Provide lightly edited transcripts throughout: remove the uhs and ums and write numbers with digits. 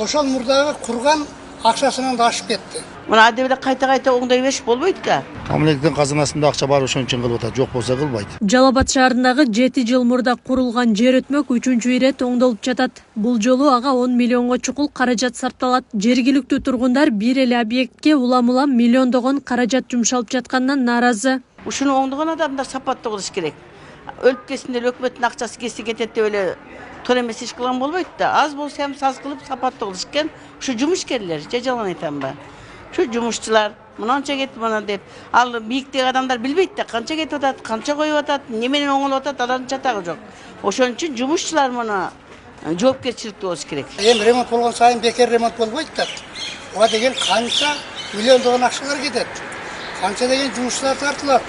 Ошол мурдагы курган акчасынан да ашып кетти. Мына адебде кайта оңдой бериш болбойт да. Мамлекеттин казынасында акча бар ошон үчүн кылып атат, жок болсо кылбайт. Жалал Абад шаарындагы 7 жыл мурда курулган жер өтмөк 3-чү ирет оңдолуп жатат. Бул жолу ага 10 миллионго чукул каражат сарпталат. Жергиликтүү тургундар бир эле объектке улам миллиондогон каражат жумшалып жатканынан нааразы. Ушуну оңдогон адамдар сапаттуу кылыш керек. Өлүп кетсин деп өкмөттүн акчасы кесе кетет деп эле тор эмес иш кылган болбойт да. Аз болсо ham саз кылып сапаттуу кылыш керек. Ушу жумушкерлер, же жалган айтамбы? Şu жумушчулар мынанча кетти мына деп, ал бийиктеги адамдар билбейт да, канча кетип атат, канча коюп атат, неменен оңолуп атат, алардын чатагы жок. Ошон үчүн жумушчулар муну жоопкерчиликтүү болуш керек. Эми ремонт болгон сайын бекер ремонт болбойт да. Ага деген канча миллиондогон акчалар кетет. Канча деген жумушчулар тартылат.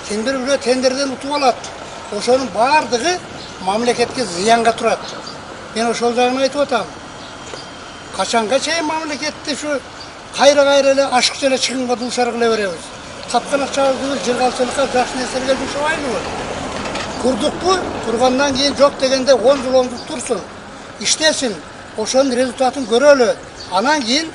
Кимдир бирөө тендерден утуп алат. Ошонун баардыгы мамлекетке зыянга турат. Мен ошол жагын айтып атам. Качанга чейин мамлекетти ушу кайра эле ашыкча эле чыгымга дуушар кыла беребиз. Тапкан акчабызды жыргалчылыкка, жакшы нерселерге жумшабайлыбы? Курдукпу? Кургандан кийин жок дегенде 10 жыл оңдуп турсун. Иштесин. Ошонун результатын көрөлү. Анан кийин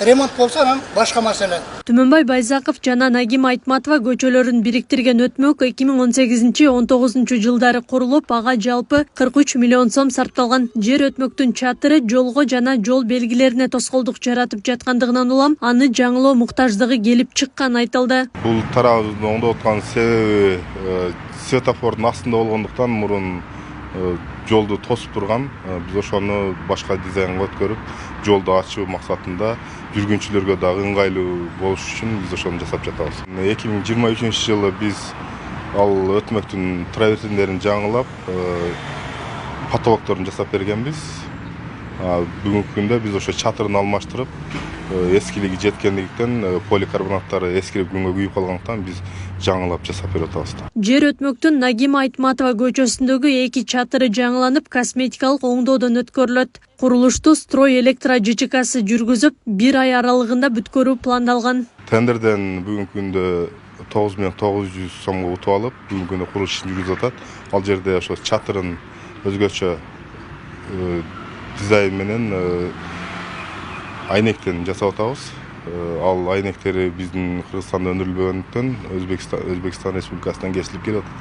ремонт болсо анан башка маселе. Түмөнбай Байзаков жана Нагим Айтматова көчөлөрүн бириктирген өтмөк 2018-19 жылдары курулуп, ага жалпы 43 миллион сом сарпталган. Жер өтмөктүн чатыры жолго жана жол белгилерине тоскоолдук жаратып жаткандыгынан улам аны жаңылоо муктаждыгы келип чыккан айтылды. Бул тарабыбызды оңдоп аткан себеби светофордун астында болгондуктан мурун жолду тосуп турган. Биз ошону башка дизайнга өткөрүп, жолду ачуу максатында жүргүнчүлөргө дагы ыңгайлуу болуш үчүн биз ошону жасап жатабыз. 2023-жылы биз ал өтмөктүн траверсиндерин жаңылап, потолокторун жасап бергенбиз. Бүгүнкү күндө биз ошо чатырын алмаштырып, эскилиги жеткендиктен поликарбонаттары эскирип күнгө күйүп калгандыктан биз жаңылап жасап берип атабыз. Жер өтмөктүн Нагим Айтматова көчөсүндөгү 2 чатыры жаңыланып, косметикалык оңдоодон өткөрүлөт. Курулушту Строй Электро ЖЧКсы жүргүзүп, 1 ай аралыгында бүткөрүү пландалган. Тендерден бүгүнкү күндө 9900 сомго утуп алып, бүгүнкү күндө курулуш ишин жүргүзүп атат. Ал жерде ошо чатырын өзгөчө дизайн менен айнектен жасап атабыз. Ал айнектери биздин Кыргызстанда өндүрүлбөгөндүктөн Өзбекстан Республикасынан кесилип келип атат.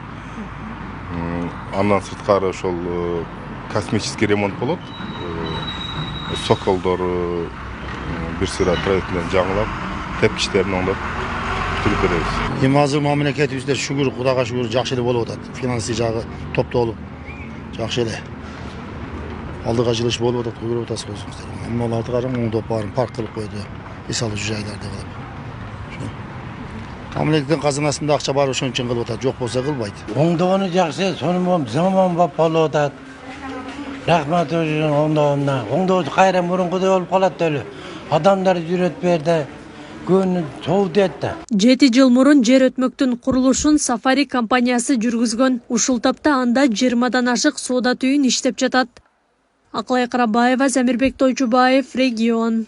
Андан сырткары ошол косметический ремонт болот. Соколдор бир сыйра траектерин жаңылап, тепкичтерин оңдоп бүтүрүп беребиз. Эми азыр мамлекетибизде шүгүр, Кудайга шүгүр, жакшы эле болуп атат. Финансы жагы топтолуп, жакшы эле. Алдыга жылыш болуп атат, көрүп атасыз өзүңүздөр. Эми аларды караң, оңдоп баарын парк кылып койду. Мисалы жайларды кылып. Мамлекеттин казынасында акча бар, ошон үчүн кылып атат, жок болсо кылбайт. Оңдогону жакшы, сонун заман болуп атат. Рахмат өзүнүн оңдогонуна. Оңдоо кайра мурункудай болуп калат эле. Адамдар жүрөт берде, күн соовут этти. 7 жыл мурун жер өтмөктүн курулушун Сафари компаниясы жүргүзгөн. Ушул тапта анда 20дан ашык соода түйүн иштеп жатат. Аклай Карабаева, Замирбек Тойчубаев, Регион.